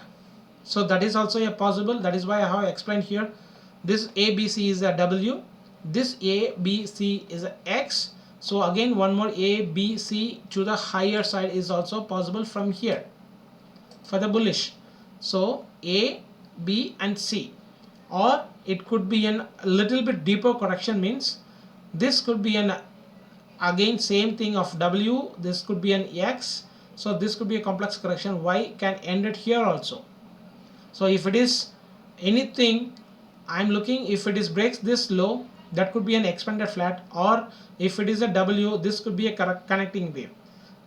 So that is also a possible. That is why I have explained here. This ABC is a W, this ABC is a X. So again one more ABC to the higher side is also possible from here for the bullish. So A, B and C, or it could be a little bit deeper correction, means this could be an again same thing of W, this could be an X. So this could be a complex correction. Y can end it here also. So if it is anything, I'm looking, if it is breaks this low, that could be an expanded flat, or if it is a W, this could be a connecting wave.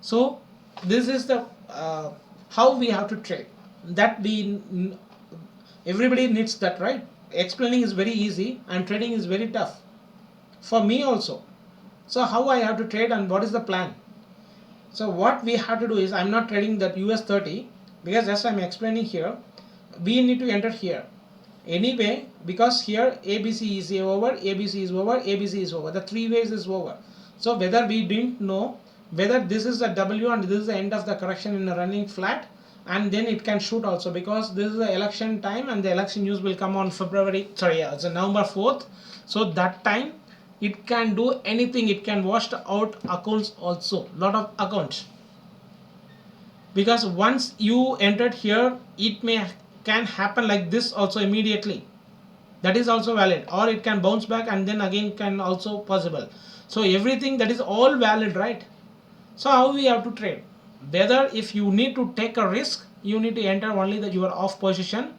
So this is the how we have to trade. That everybody needs that, right? Explaining is very easy and trading is very tough for me also. So how I have to trade and what is the plan? So what we have to do is, I'm not trading that US 30 because as I'm explaining here, we need to enter here anyway, because here ABC is over, ABC is over, ABC is over, the three ways is over. So whether we didn't know whether this is the W and this is the end of the correction in a running flat, and then it can shoot also, because this is the election time and the election news will come on it's November 4th. So that time it can do anything, it can wash out accounts also, lot of accounts, because once you entered here it can happen like this also immediately. That is also valid, or it can bounce back and then again can also possible. So everything that is all valid, right? So how we have to trade? Whether if you need to take a risk, you need to enter only that you are off position,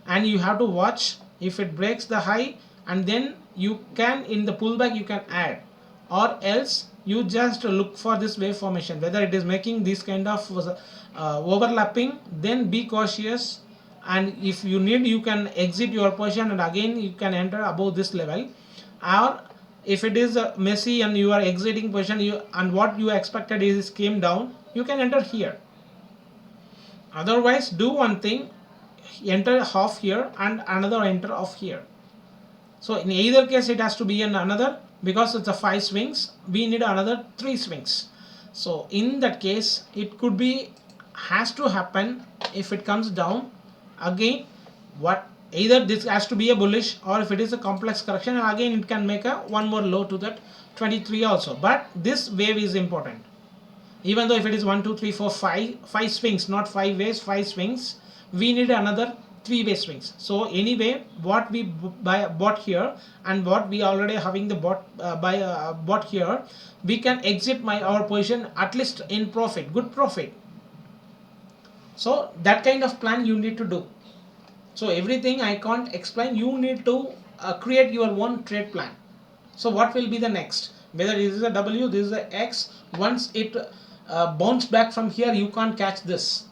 and you have to watch if it breaks the high, and then you can in the pullback you can add, or else you just look for this wave formation, whether it is making this kind of overlapping, then be cautious, and if you need you can exit your position and again you can enter above this level. Or if it is messy and you are exiting position, and what you expected is came down, you can enter here. Otherwise do one thing, enter half here and another enter off here. So in either case it has to be in another, because it's a 5 swings, we need another 3 swings. So in that case it could be has to happen if it comes down again, what either this has to be a bullish, or if it is a complex correction again it can make a one more low to that 23 also. But this wave is important, even though if it is 1 2 3 4 5 swings, not 5 ways, 5 swings, we need another 3-way swings. So anyway what we bought here and what we already having the bought here, we can exit our position at least in profit, good profit. So that kind of plan you need to do. So everything I can't explain, you need to create your own trade plan. So what will be the next, whether this is a W, this is a X, once it bounce back from here, you can't catch this.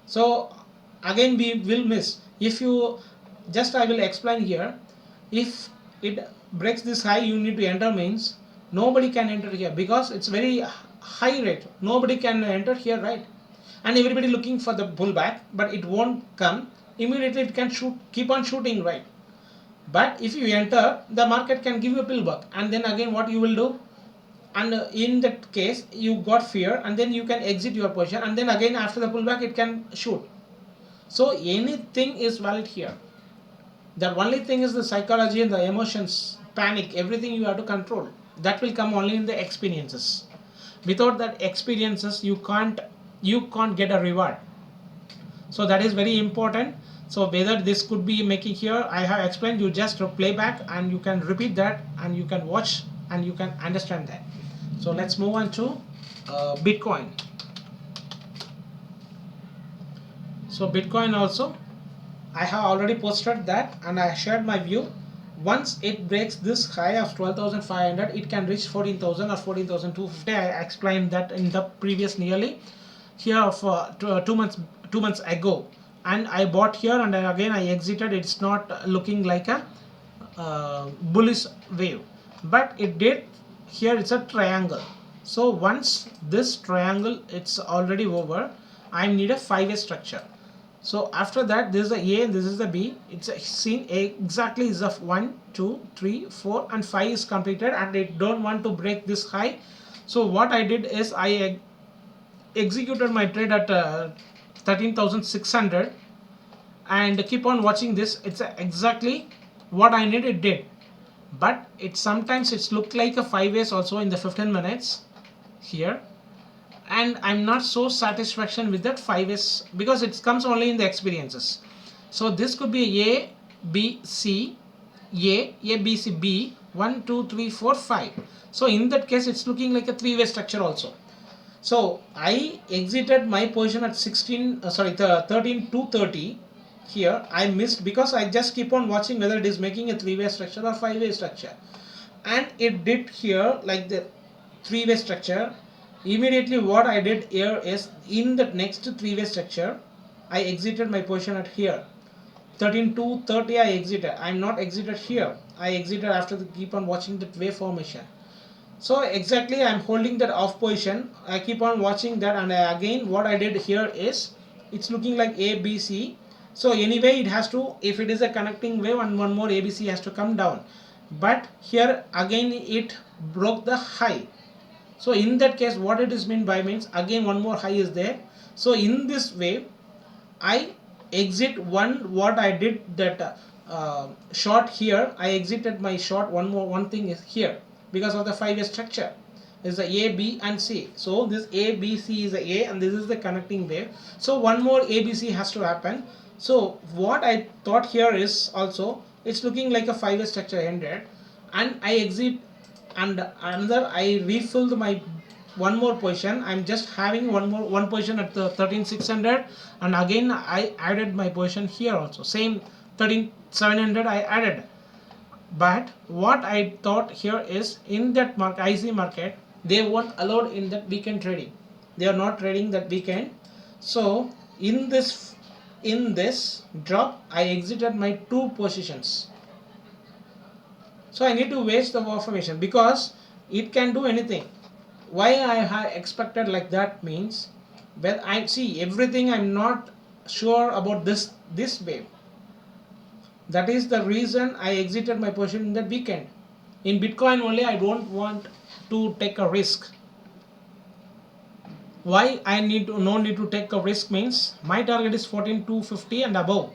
So again we will miss. If you just, I will explain here, if it breaks this high you need to enter, means nobody can enter here because it's very high rate, nobody can enter here, right? and everybody looking for the pullback, but it won't come immediately. It can shoot, keep on shooting, right? But if you enter, the market can give you a pullback, and then again what you will do, and in that case you got fear, and then you can exit your position, and then again after the pullback it can shoot. So anything is valid here. The only thing is the psychology and the emotions, panic, everything you have to control. That will come only in the experiences. Without that experiences, you can't get a reward. So that is very important. So whether this could be making here, I have explained, you just play back and you can repeat that and you can watch and you can understand that. So let's move on to Bitcoin. So Bitcoin also, I have already posted that and I shared my view. Once it breaks this high of 12,500, it can reach 14,000 or 14,250. I explained that in the previous nearly here for 2 months ago, and I bought here and again I exited. It's not looking like a bullish wave, but it did. Here it's a triangle. So once this triangle it's already over, I need a 5-way structure. So after that, this is the A and this is the B. It's seen exactly is of 1, 2, 3, 4 and 5 is completed, and it don't want to break this high. So what I did is I executed my trade at 13,600 and keep on watching this. It's exactly what I need, it did. But it sometimes it's looked like a 5 ways also in the 15 minutes here, and I'm not so satisfaction with that 5 ways because it comes only in the experiences. So this could be A, B, C, A, B, C, B, 1, 2, 3, 4, 5. So in that case it's looking like a 3-way structure also. So I exited my position at 13 to 30. Here I missed because I just keep on watching whether it is making a 3-way structure or 5-way structure, and it did here like the 3-way structure. Immediately what I did here is in the next 3-way structure I exited my position at here 13 to 30. I exited. I'm not exited here. I exited after the keep on watching the wave formation. So exactly I'm holding that off position. I keep on watching that, and again what I did here is it's looking like A, B, C. So anyway it has to, if it is a connecting wave, and one more ABC has to come down, but here again it broke the high. So in that case what it is mean by means again one more high is there. So in this way I exit one, what I did that short here, I exited my short. One thing is here because of the 5-way structure is the A, B and C. So this A, B, C is the A and this is the connecting wave. So one more A, B, C has to happen. So what I thought here is also it's looking like a 5-way structure ended, and I exit, and another I refilled my one more position. I'm just having one position at the 13,600, and again I added my position here also same 13,700 I added. But what I thought here is in that market, IC market, they won't allowed in that weekend trading. They are not trading that weekend. So in this drop I exited my 2 positions. So I need to waste the information because it can do anything. Why I have expected like that means when I see everything, I'm not sure about this wave. That is the reason I exited my position in the weekend. In Bitcoin only I don't want to take a risk. Why I no need to take a risk means my target is 14,250 and above.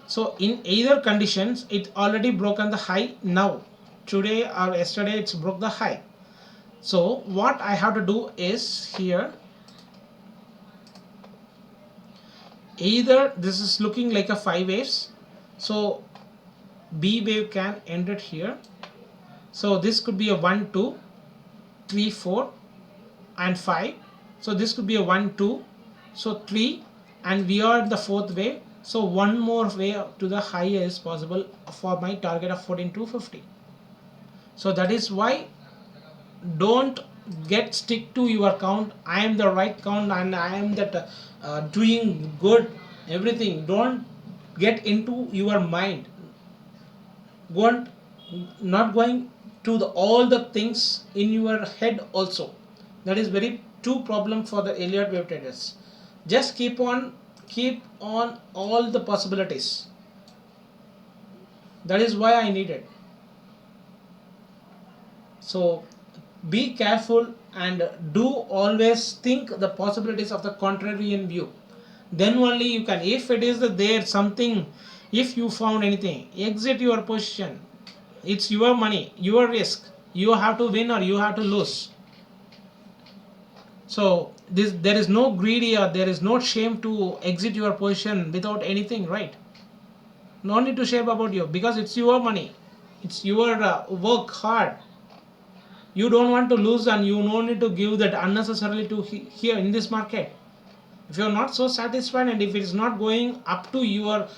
So in either conditions it already broken the high now. Today or yesterday it's broke the high. So what I have to do is here, either this is looking like a 5 waves, so B wave can end it here. So this could be a 1, 2, 3, 4 and 5. So this could be a 1, 2, so 3, and we are at the 4th wave. So one more wave to the high is possible for my target of 14,250. So that is why don't stick to your count. I am the right count and I am that doing good everything. Don't get into your mind. Not going to all the things in your head also. That is very true problem for the Elliott wave traders. Just keep on all the possibilities. That is why I need it. So be careful and do always think the possibilities of the contrarian view. Then only you can, if it is there something, if you found anything, exit your position. It's your money, your risk. You have to win or you have to lose. So there is no greedy or there is no shame to exit your position without anything, right? No need to shame about you, because it's your money, it's your work hard. You don't want to lose, and you no need to give that unnecessarily to here in this market. If you're not so satisfied and if it is not going up to your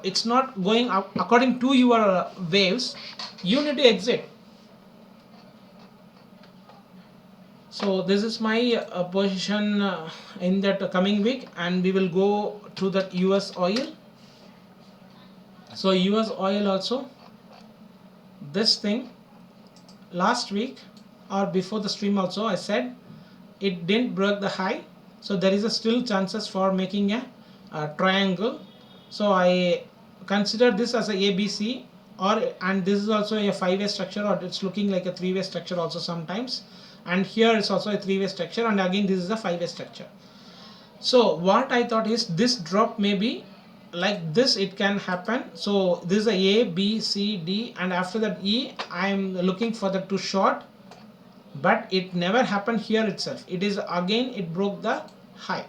it's not going up according to your waves, you need to exit. So this is my position in that coming week, and we will go to that US oil. So US oil also, this thing last week or before the stream also I said it didn't break the high, so there is a still chances for making a triangle. So I consider this as a ABC, and this is also a 5-way structure, or it's looking like a 3-way structure also sometimes, and here it's also a 3-way structure, and again this is a 5-way structure. So what I thought is this drop may be like this, it can happen. So this is a B, C, D, and after that E. I am looking for the two short, but it never happened here itself. It is again, it broke the high,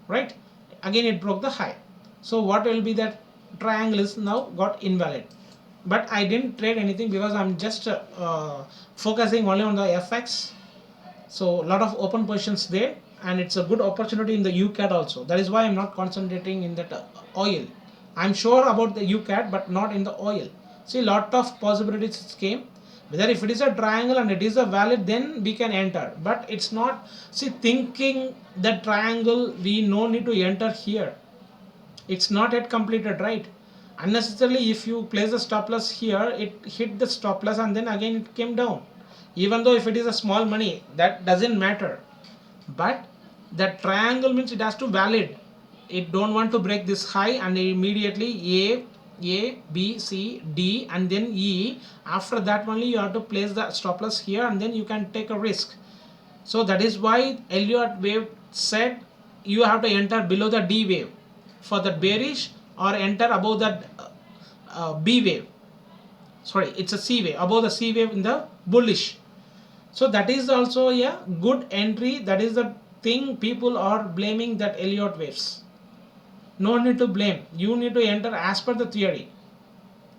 right? Again it broke the high. So what will be that triangle is now got invalid. But I didn't trade anything because I'm just focusing only on the FX. So a lot of open positions there, and it's a good opportunity in the UCAD also. That is why I'm not concentrating in that oil. I'm sure about the UCAD but not in the oil. See, lot of possibilities came. Whether if it is a triangle and it is a valid, then we can enter. But it's not. See, thinking that triangle, we no need to enter here. It's not yet completed, right? Unnecessarily, if you place the stop loss here, it hit the stop loss and then again it came down. Even though if it is a small money, that doesn't matter. But that triangle means it has to valid. It don't want to break this high and immediately A, B, C, D, and then E. After that only you have to place the stop loss here, and then you can take a risk. So that is why Elliott wave said you have to enter below the D wave for the bearish, or enter above that B wave. Sorry, it's a C wave, above the C wave in the bullish. So that is also a good entry. That is the thing people are blaming, that Elliott waves. No need to blame. You need to enter as per the theory.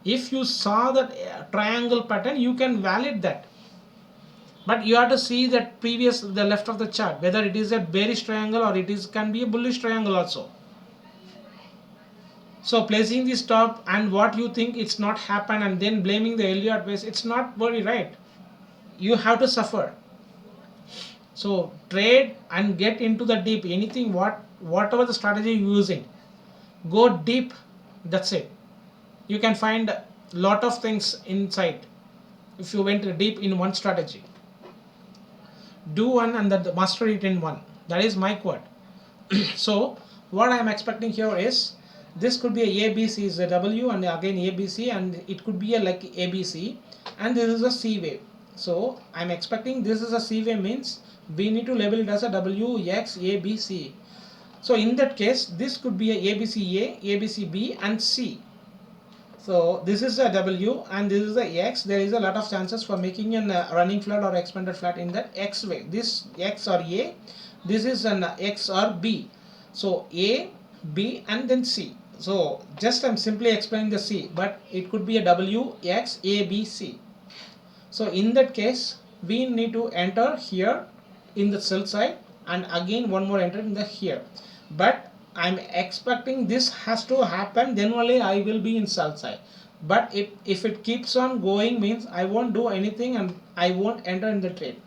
If you saw that triangle pattern, you can validate that. But you have to see that previous, the left of the chart, whether it is a bearish triangle or it is can be a bullish triangle also. So placing the stop and what you think it's not happened and then blaming the Elliott waves, it's not very right. You have to suffer. So trade and get into the deep. Anything, whatever the strategy you're using, go deep. That's it. You can find a lot of things inside if you went deep in one strategy. Do one and then master it in one. That is my quote. So what I am expecting here is, this could be a ABC is a W, and again ABC, and it could be a like ABC, and this is a C wave. So I'm expecting this is a C wave, means we need to label it as a WXABC. So in that case, this could be a ABCA, ABCB, and C. So this is a W and this is a X. There is a lot of chances for making a running flat or expanded flat in that X wave. This X or A, this is an X or B. So A, B, and then C. So just I'm simply explaining the C, but it could be a W, X, A, B, C. So in that case, we need to enter here in the sell side, and again one more enter in the here. But I'm expecting this has to happen, then only I will be in sell side. But if it keeps on going, means I won't do anything and I won't enter in the trade.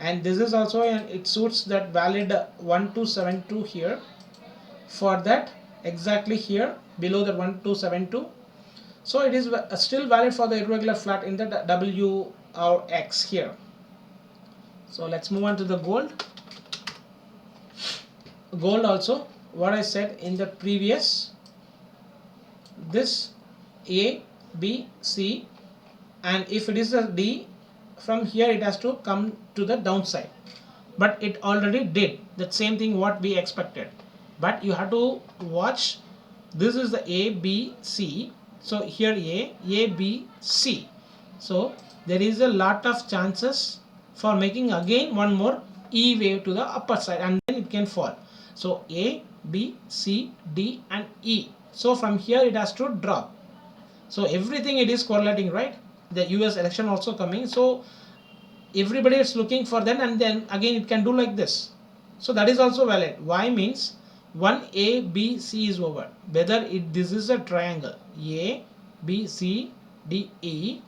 And this is also, it suits that valid 1272 here. For that, exactly here below the 1272. So it is still valid for the irregular flat in the W or X here. So let's move on to the gold. gold also, what I said in the previous, this A, B, C, and if it is a D, from here it has to come to the downside, but it already did that same thing what we expected. But you have to watch, this is the A, B, C, so here A, B, C, so there is a lot of chances for making again one more E wave to the upper side, and then it can fall. So A, B, C, D and E, so from here it has to drop. So everything it is correlating, right? The US election also coming, so everybody is looking for that, and then again it can do like this. So that is also valid. Why means one A, B, C is over. Whether this is a triangle A, B, C, D, E.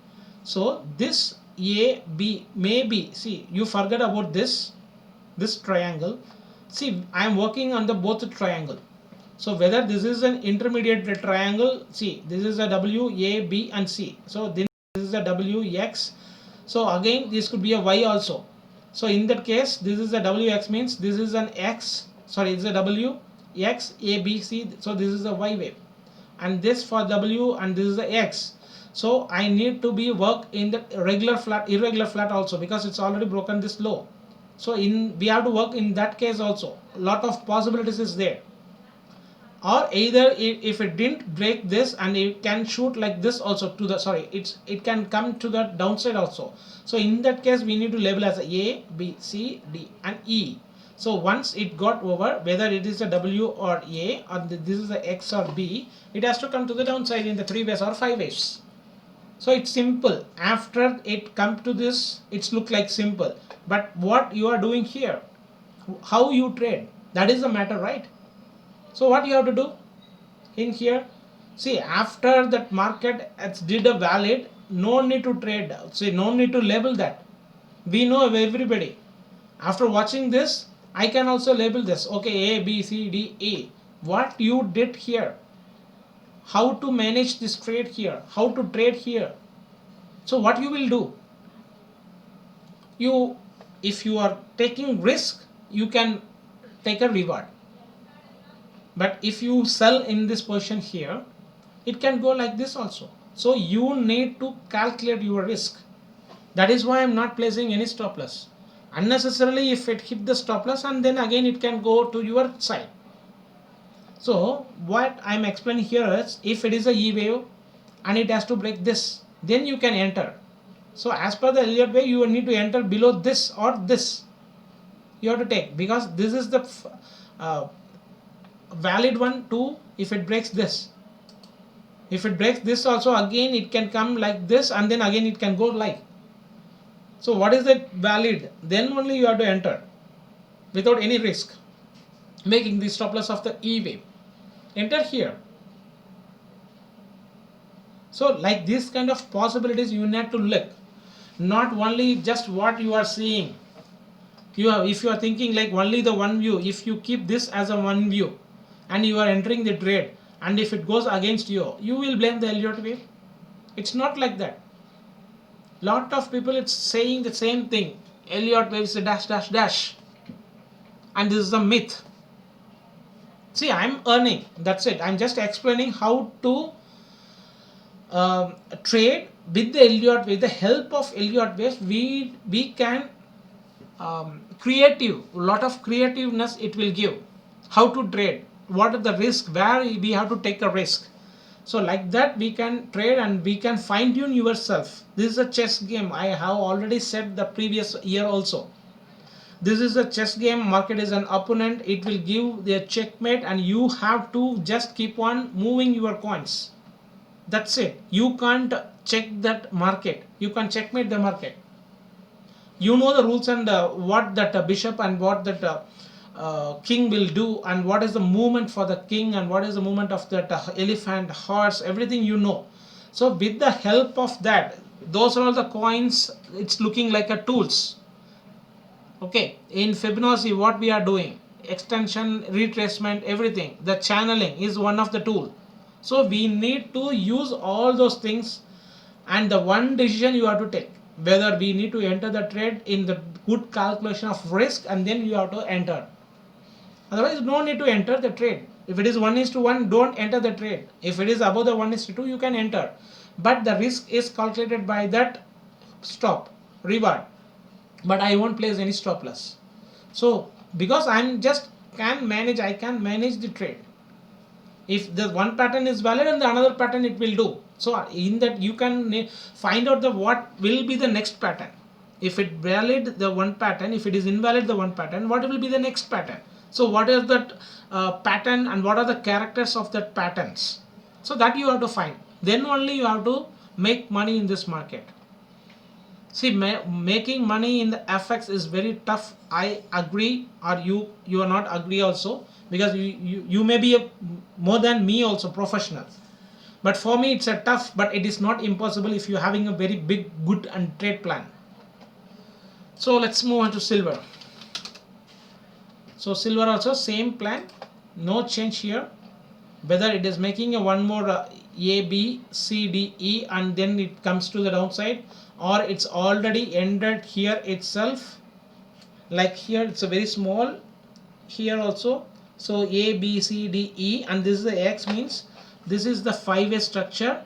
So this A, B, maybe, see, you forget about this triangle. See, I am working on the both triangle. So whether this is an intermediate triangle, see, this is a W, A, B and C. So then this is a W, X. So again this could be a Y also. So in that case, this is a WX, means this is an X, sorry, it's a W, X, A, B, C. So this is a Y wave. And this for W, and this is the X. So I need to be work in the regular flat, irregular flat also, because it's already broken this low. So we have to work in that case also. A lot of possibilities is there. Or either if it didn't break this, and it can shoot like this also to the, sorry, it can come to the downside also. So in that case we need to label as A, B, C, D and E. So once it got over, whether it is a W or A, or this is a X or B, it has to come to the downside in the 3 waves or 5 waves. So it's simple. After it come to this, it's look like simple, but what you are doing here, how you trade, that is the matter, right? So what you have to do in here, see, after that market did a valid, no need to trade, see, no need to label that. We know everybody. After watching this, I can also label this, okay, A, B, C, D, E. What you did here, how to manage this trade here, how to trade here. So what you will do, if you are taking risk, you can take a reward. But if you sell in this position here, it can go like this also. So you need to calculate your risk. That is why I'm not placing any stop loss unnecessarily. If it hit the stop loss, and then again it can go to your side. So what I'm explaining here is, if it is a E wave and it has to break this, then you can enter. So as per the Elliott wave, you need to enter below this or this. You have to take, because this is the valid one too. If it breaks this, if it breaks this also, again it can come like this, and then again it can go like. So what is that valid? Then only you have to enter without any risk, making the stop loss of the E wave. Enter here. So like this kind of possibilities you need to look, not only just what you are seeing. If you are thinking like only the one view, if you keep this as a one view and you are entering the trade, and if it goes against you, you will blame the Elliott wave. It's not like that. Lot of people it's saying the same thing. Elliott wave is a dash dash dash, and this is a myth. See, I'm earning. That's it. I'm just explaining how to trade with the Elliott, with the help of Elliott waves. We can creative, lot of creativeness it will give. How to trade, what are the risk, where we have to take a risk. So like that we can trade, and we can fine tune yourself. This is a chess game. I have already said the previous year also. This is a chess game. Market is an opponent. It will give the checkmate, and you have to just keep on moving your coins. That's it. You can't check that market. You can checkmate the market. You know the rules, and what that bishop and what that king will do, and what is the movement for the king, and what is the movement of that elephant, horse, everything you know. So with the help of that, those are all the coins. It's looking like a tools. Okay, in Fibonacci what we are doing, extension, retracement, everything, the channeling is one of the tool. So we need to use all those things, and the one decision you have to take, whether we need to enter the trade in the good calculation of risk, and then you have to enter. Otherwise, no need to enter the trade. If it is 1:1, don't enter the trade. If it is above the 1:2, you can enter. But the risk is calculated by that stop reward. But I won't place any stop loss. So because I'm just I can manage the trade. If the one pattern is valid and the another pattern it will do. So in that you can find out the what will be the next pattern. If it valid the one pattern, if it is invalid the one pattern, what will be the next pattern? So what is that pattern and what are the characters of that patterns? So that you have to find. Then only you have to make money in this market. See, making money in the FX is very tough. I agree, or you are not agree also, because you may be more than me also professional. But for me it's a tough, but it is not impossible if you're having a very big, good and trade plan. So let's move on to silver. So silver also same plan, no change here. Whether it is making a one more A, B, C, D, E, and then it comes to the downside, or it's already ended here itself. Like here it's a very small, here also. So A, B, C, D, E, and this is the X, means this is the 5-way structure,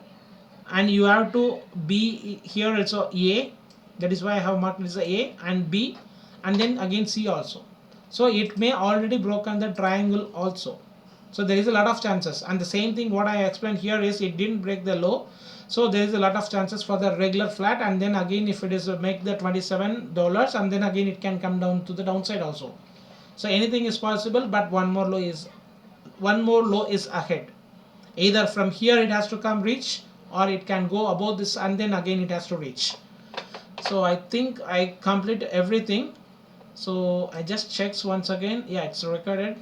and you have to be here also A. That is why I have marked this A and B, and then again C also. So it may already broken the triangle also. So there is a lot of chances, and the same thing what I explained here is it didn't break the low. So there is a lot of chances for the regular flat, and then again if it is make the $27, and then again it can come down to the downside also. So anything is possible, but one more low is ahead. Either from here it has to come reach, or it can go above this and then again it has to reach. So I think I complete everything. So I just checks once again. Yeah, it's recorded.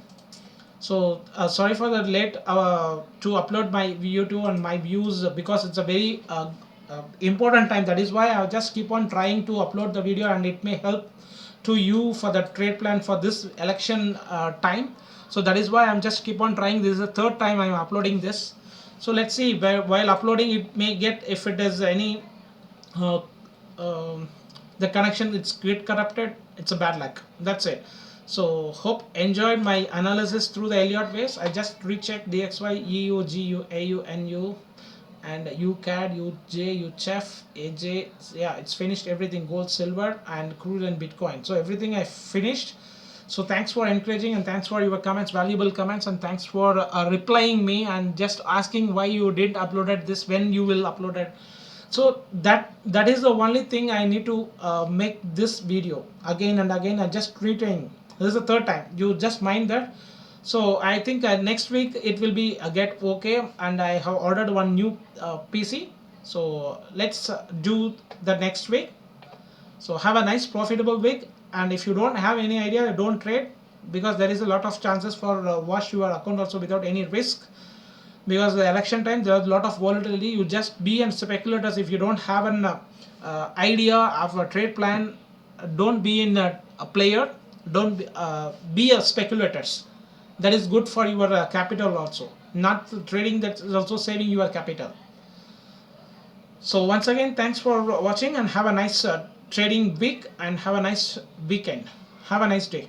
So sorry for the late to upload my video and my views, because it's a very important time. That is why I just keep on trying to upload the video, and it may help to you for the trade plan for this election time. So that is why I'm just keep on trying. This is the third time I'm uploading this. So let's see, while uploading it may get, if it is any uh, the connection it's get corrupted, it's a bad luck. That's it. So hope enjoyed my analysis through the Elliott waves. I just rechecked DXY, EU, GU, AU, NU, and UCAD, UJ, UCHF, AJ. Yeah, it's finished everything, gold, silver, and crude and Bitcoin. So everything I finished. So thanks for encouraging, and thanks for your comments, valuable comments, and thanks for replying me and just asking why you didn't uploaded this, when you will upload it. So that is the only thing I need to make this video again and again. I just retaining. This is the third time. You just mind that. So I think next week it will be get okay, and I have ordered one new PC. So let's do the next week. So have a nice profitable week, and if you don't have any idea, don't trade, because there is a lot of chances for wash your account also without any risk. Because the election time there is a lot of volatility. You just be and speculators. If you don't have an idea of a trade plan, don't be in a player. Don't be a speculators. That is good for your capital also. Not trading, that is also saving your capital. So once again, thanks for watching, and have a nice trading week, and have a nice weekend. Have a nice day.